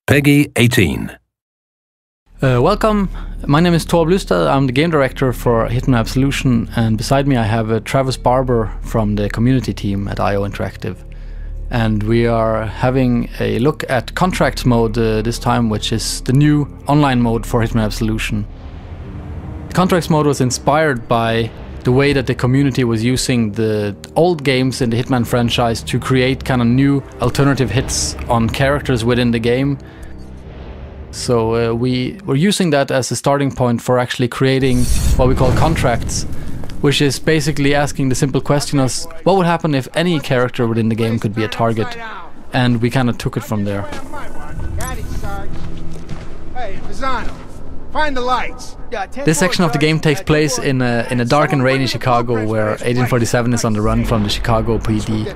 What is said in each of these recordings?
Peggy 18. Welcome, my name is Tor Blistad, I'm the game director for Hitman Absolution, and beside me I have Travis Barber from the community team at IO Interactive. And we are having a look at Contracts mode this time, which is the new online mode for Hitman Absolution. Contracts mode was inspired by the way that the community was using the old games in the Hitman franchise to create kind of new alternative hits on characters within the game. So we were using that as a starting point for actually creating what we call contracts, which is basically asking the simple question of what would happen if any character within the game could be a target, and we kind of took it from there. Hey, Pisano, find the lights. This section of the game takes place in a dark and rainy Chicago, where 1847 is on the run from the Chicago PD.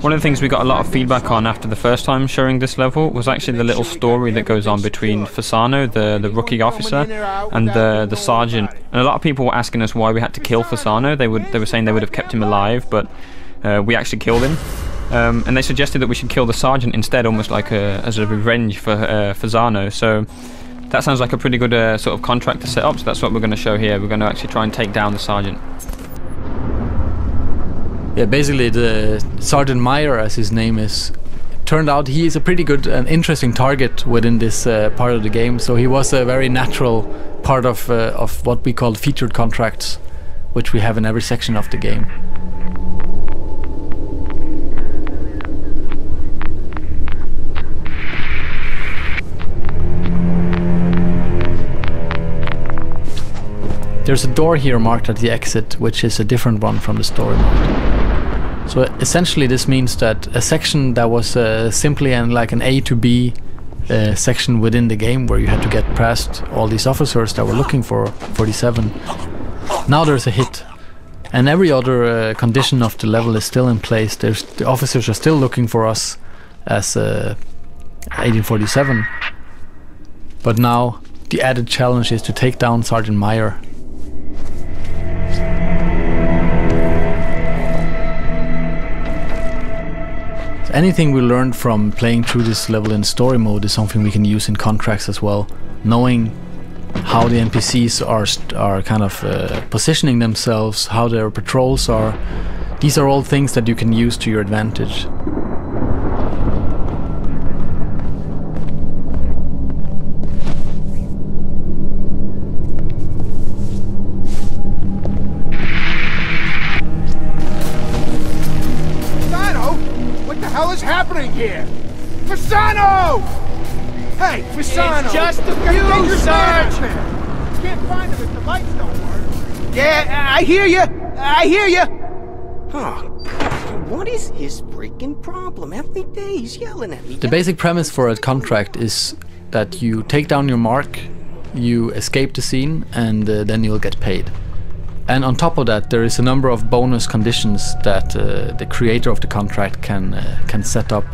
One of the things we got a lot of feedback on after the first time showing this level was actually the little story that goes on between Fasano, the rookie officer, and the sergeant. And a lot of people were asking us why we had to kill Fasano. They were saying they would have kept him alive, but we actually killed him. And they suggested that we should kill the sergeant instead, almost like as a revenge for Fasano. So that sounds like a pretty good sort of contract to set up, so that's what we're going to show here. We're going to actually try and take down the sergeant. Yeah, basically the Sergeant Meyer, as his name is, turned out he is a pretty good and interesting target within this part of the game. So he was a very natural part of what we call featured contracts, which we have in every section of the game. There's a door here marked at the exit, which is a different one from the story mode. So essentially this means that a section that was simply like an A to B section within the game, where you had to get past all these officers that were looking for 47, now there's a hit. And every other condition of the level is still in place. The officers are still looking for us as 1847. But now the added challenge is to take down Sergeant Meyer. Anything we learned from playing through this level in story mode is something we can use in contracts as well. Knowing how the NPCs are kind of positioning themselves, how their patrols are. These are all things that you can use to your advantage. What is happening here? Fasano! Hey, Fasano! It's just a few, Sarge! Can't find him if the lights don't work. Yeah, I hear you! I hear you! Huh. What is his freaking problem? Every day he's yelling at me. The basic premise for a contract is that you take down your mark, you escape the scene, and then you'll get paid. And on top of that, there is a number of bonus conditions that the creator of the contract can set up.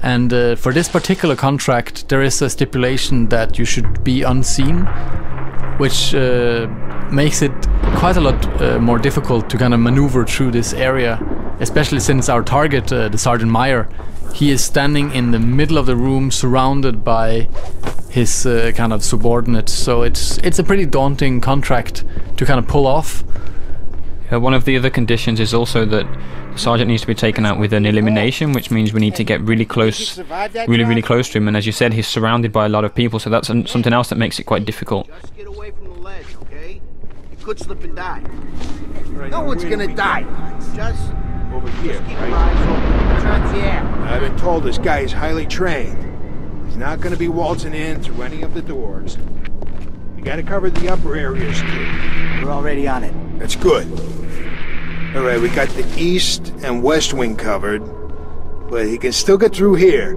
And for this particular contract, there is a stipulation that you should be unseen, which makes it quite a lot more difficult to kind of maneuver through this area, especially since our target, the Sergeant Meyer, he is standing in the middle of the room surrounded by his kind of subordinates. So it's a pretty daunting contract to kind of pull off. One of the other conditions is also that the sergeant needs to be taken out with an elimination, which means we need to get really close to him. And as you said, he's surrounded by a lot of people, so that's something else that makes it quite difficult. Just get away from the ledge, okay? You could slip and die. No one's gonna die. Just Over here, keep your eyes open. Yeah. I've been told this guy is highly trained. He's not gonna be waltzing in through any of the doors. We gotta cover the upper areas too. We're already on it. That's good. Alright, we got the east and west wing covered, but he can still get through here.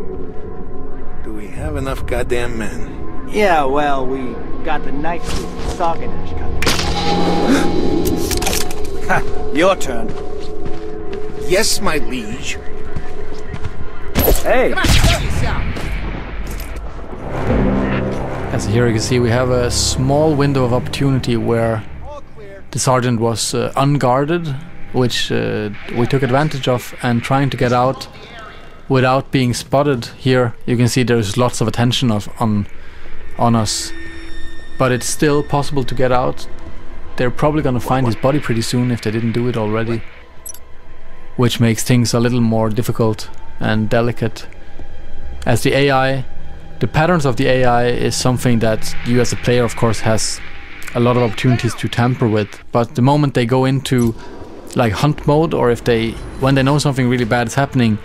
Do we have enough goddamn men? Yeah, well, we got the night crew, Saganish coming. Your turn. Yes, my liege. Hey! Come on, show yourself. As here you can see, we have a small window of opportunity where the sergeant was unguarded, which we took advantage of, and trying to get out without being spotted. Here you can see there's lots of attention on us, but it's still possible to get out. They're probably gonna find his body pretty soon if they didn't do it already, which makes things a little more difficult and delicate, as the patterns of the AI is something that you as a player of course has a lot of opportunities to tamper with. But the moment they go into like hunt mode, or when they know something really bad is happening,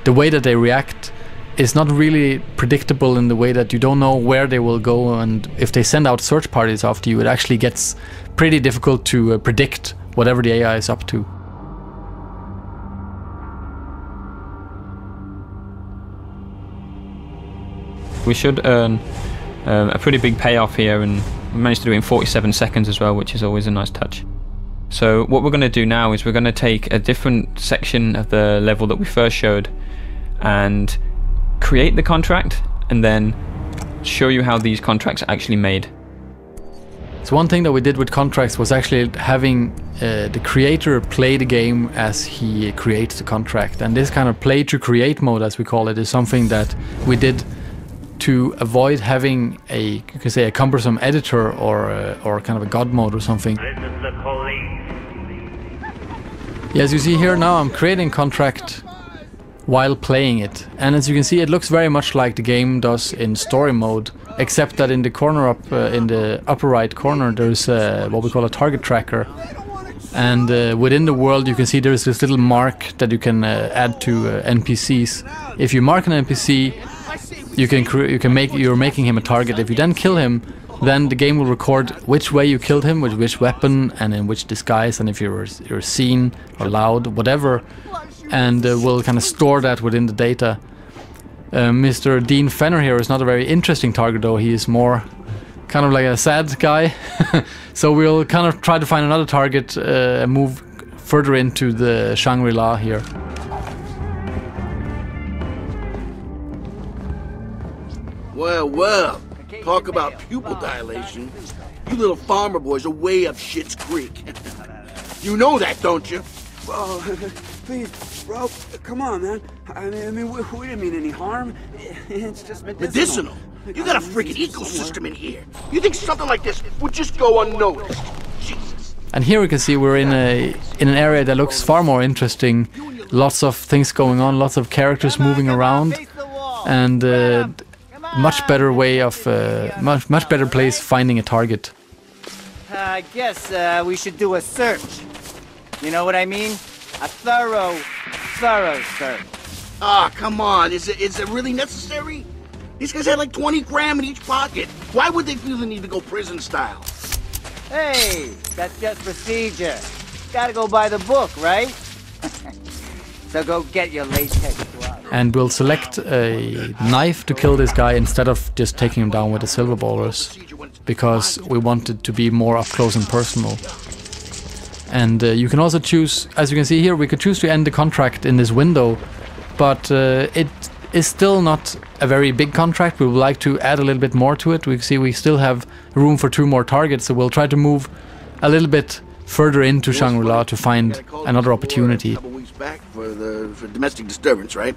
the way that they react is not really predictable, in the way that you don't know where they will go, and if they send out search parties after you, it actually gets pretty difficult to predict whatever the AI is up to. We should earn a pretty big payoff here, and we managed to do it in 47 seconds as well, which is always a nice touch. So what we're going to do now is we're going to take a different section of the level that we first showed and create the contract, and then show you how these contracts are actually made. So one thing that we did with contracts was actually having the creator play the game as he creates the contract, and this kind of play to create mode, as we call it, is something that we did to avoid having you could say a cumbersome editor or kind of a god mode or something. Yeah, as you see here now, I'm creating contract while playing it, and as you can see, it looks very much like the game does in story mode, except that in the corner in the upper right corner, there's what we call a target tracker, and within the world you can see there's this little mark that you can add to NPCs. If you mark an NPC, you're making him a target. If you then kill him, then the game will record which way you killed him, with which weapon and in which disguise, and if you're seen or loud, whatever, and we'll kind of store that within the data. Mr. Dean Fenner here is not a very interesting target, though. He is more kind of like a sad guy. So we'll kind of try to find another target and move further into the Shangri-La here. Well, talk about pupil dilation. You little farmer boys are way up Shit's Creek. You know that, don't you? Oh, please, bro, come on, man. I mean, we didn't mean any harm. It's just medicinal. You got a freaking ecosystem in here. You think something like this would just go unnoticed? Jesus. And here we can see we're in an area that looks far more interesting. Lots of things going on, lots of characters moving around, and much better way of much better place finding a target. I guess we should do a search. You know what I mean? A thorough search. Ah, come on. Is it really necessary? These guys had like 20 grand in each pocket. Why would they feel the need to go prison style? Hey, that's just procedure. Gotta go by the book, right? So go get your latex gloves. And we'll select a knife to kill this guy instead of just taking him down with the silver ballers, because we want it to be more up close and personal. And you can also choose, as you can see here, we could choose to end the contract in this window, but it is still not a very big contract. We would like to add a little bit more to it. We see we still have room for 2 more targets, so we'll try to move a little bit further into Shangri-La to find another opportunity. A couple weeks back for domestic disturbance, right?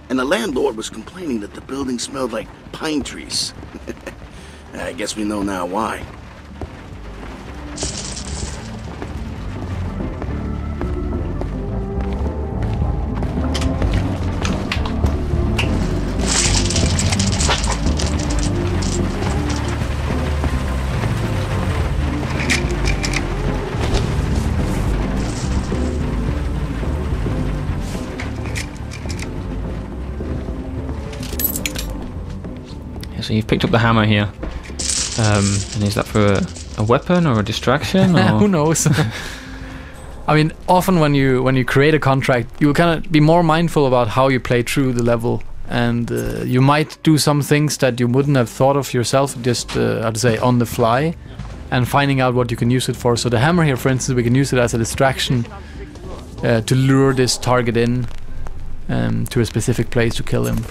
And the landlord was complaining that the building smelled like pine trees. I guess we know now why. So you've picked up the hammer here, and is that for a weapon or a distraction? Or? Who knows? I mean, often when you create a contract, you kind of be more mindful about how you play through the level, and you might do some things that you wouldn't have thought of yourself, just how to say, on the fly, and finding out what you can use it for. So the hammer here, for instance, we can use it as a distraction to lure this target in to a specific place to kill him.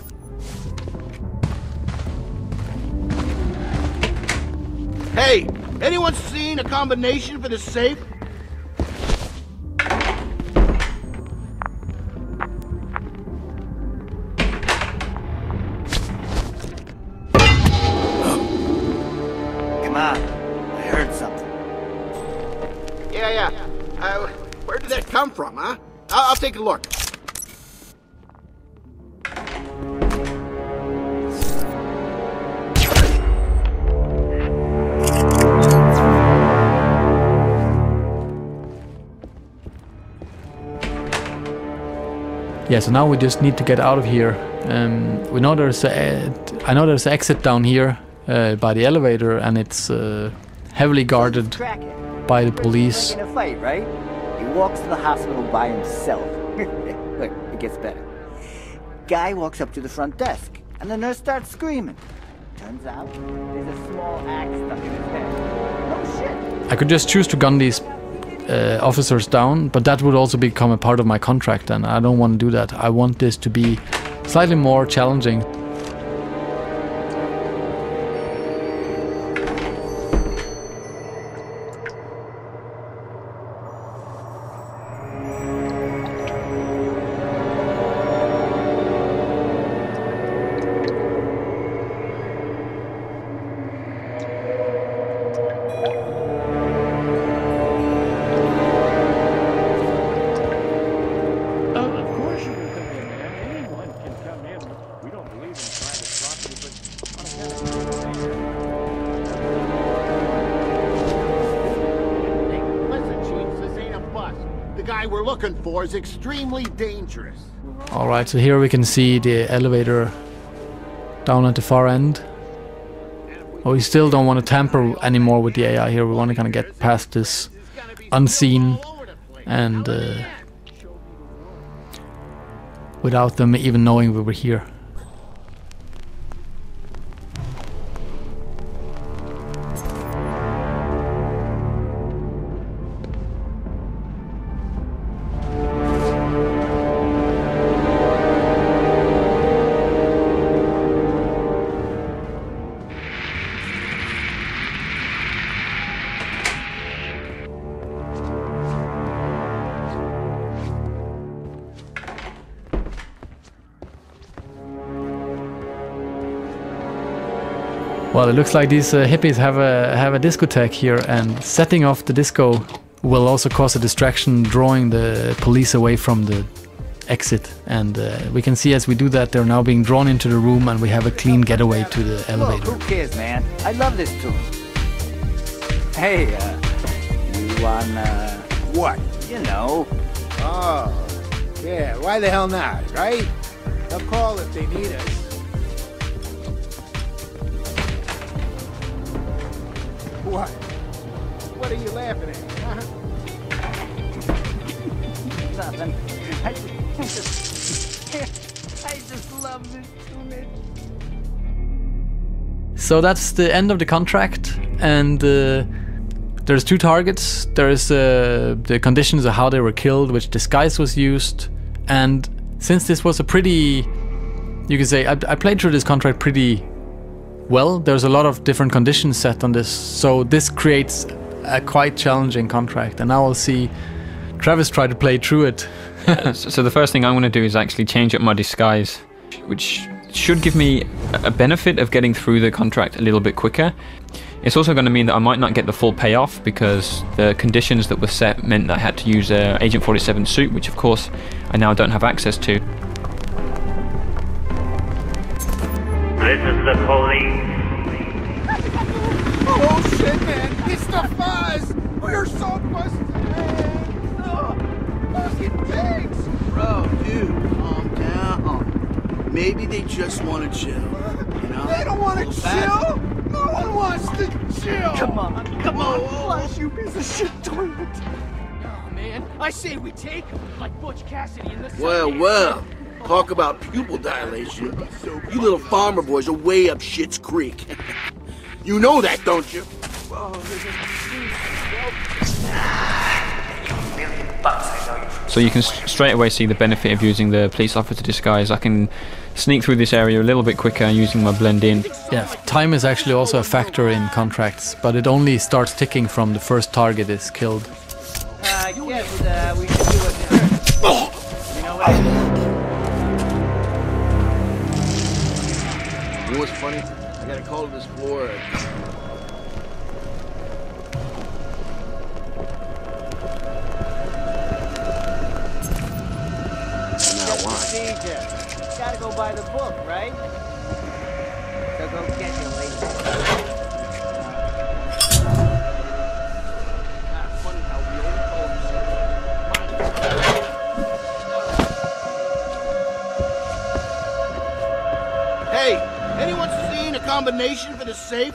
Hey, anyone seen a combination for this safe? on. I heard something. Yeah. Where did that come from, huh? I'll take a look. Yeah, so now we just need to get out of here. We know there's I know there's an exit down here by the elevator, and it's heavily guarded by the police. In a fight, right? He walks to the hospital by himself. Look, it gets better. Guy walks up to the front desk, and the nurse starts screaming. Turns out there's a small axe stuck in his head. No shit. I could just choose to gun these officers down, but that would also become a part of my contract, and I don't want to do that. I want this to be slightly more challenging. For is extremely dangerous. Alright, so here we can see the elevator down at the far end. Oh, we still don't want to tamper anymore with the AI here. We want to kind of get past this unseen and without them even knowing we were here. Well, it looks like these hippies have a discotheque here, and setting off the disco will also cause a distraction, drawing the police away from the exit. And we can see as we do that, they're now being drawn into the room, and we have a clean getaway to the elevator. Look, who cares, man? I love this tune. Hey, you want, What? you know. Oh, yeah, why the hell not, right? They'll call if they need us. What? What are you laughing at? Huh? Nothing. I just love this tune. So that's the end of the contract, and there's two targets. There's the conditions of how they were killed, which disguise was used, and since this was a pretty, you could say, I played through this contract pretty well. There's a lot of different conditions set on this, so this creates a quite challenging contract, and now I'll see Travis try to play through it. So the first thing I'm going to do is actually change up my disguise, which should give me a benefit of getting through the contract a little bit quicker. It's also going to mean that I might not get the full payoff, because the conditions that were set meant that I had to use Agent 47 suit, which of course I now don't have access to. This is the police. Oh shit, man! It's the fuzz! We're so busted, man! Oh, fucking pigs! Bro, dude, calm down. Maybe they just want to chill, you know? They don't want to chill! No one wants to chill! Come on, flush, you piece of shit toilet. Oh, man, I say we take him, like Butch Cassidy in the Well. Talk about pupil dilation. You little farmer boys are way up Schitt's Creek. You know that, don't you? So you can straight away see the benefit of using the police officer disguise. I can sneak through this area a little bit quicker using my blend in. Yeah, time is actually also a factor in contracts, but it only starts ticking from the first target is killed. I guess we should do it. You know what? You know what's funny? I got a call to this floor. procedure. Gotta go by the book, right? So go get your lady. Hey, anyone seen a combination for the safe?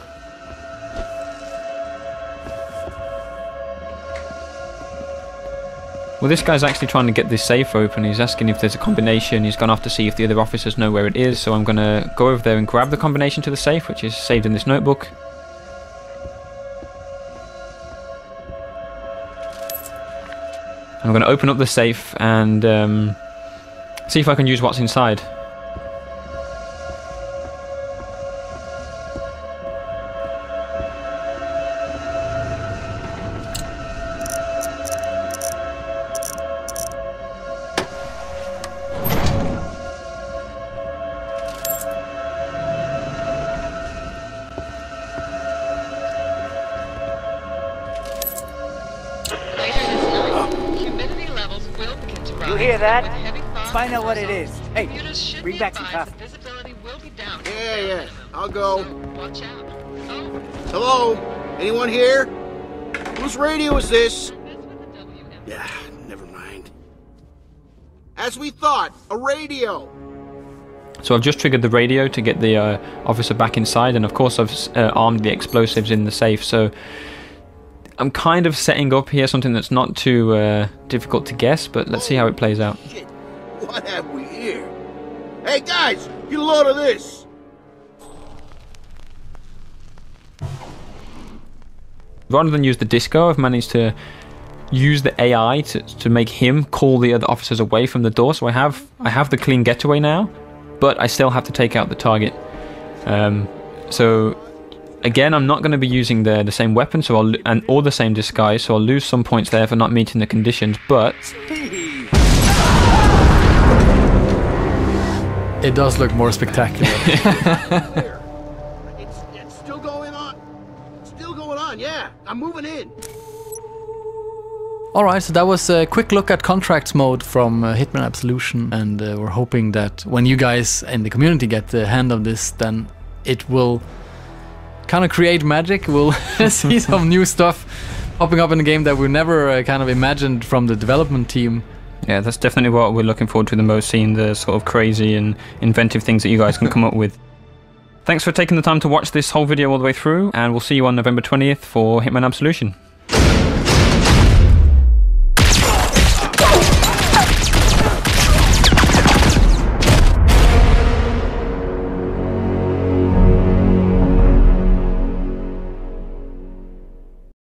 Well, this guy's actually trying to get this safe open. He's asking if there's a combination. He's gone off to see if the other officers know where it is. So I'm going to go over there and grab the combination to the safe, which is saved in this notebook. I'm going to open up the safe and see if I can use what's inside. You hear that? Find out what it is. Hey, bring back some coffee. Yeah, I'll go. Hello? Anyone here? Whose radio is this? Yeah, never mind. As we thought, a radio. So I've just triggered the radio to get the officer back inside, and of course I've armed the explosives in the safe, so I'm kind of setting up here something that's not too difficult to guess, but let's see how it plays out. Shit. What have we here? Hey guys, get a load of this! Rather than use the disco, I've managed to use the AI to make him call the other officers away from the door, so I have the clean getaway now, but I still have to take out the target. So again, I'm not going to be using the same weapon, or the same disguise, so I'll lose some points there for not meeting the conditions, but it does look more spectacular. It's still going on. Still going on, yeah. I'm moving in. Alright, so that was a quick look at contracts mode from Hitman Absolution, and we're hoping that when you guys in the community get the hand of this, then it will kind of create magic. We'll see some new stuff popping up in the game that we never kind of imagined from the development team. yeah, that's definitely what we're looking forward to the most, seeing the sort of crazy and inventive things that you guys can come up with. Thanks for taking the time to watch this whole video all the way through, and we'll see you on November 20th for Hitman Absolution.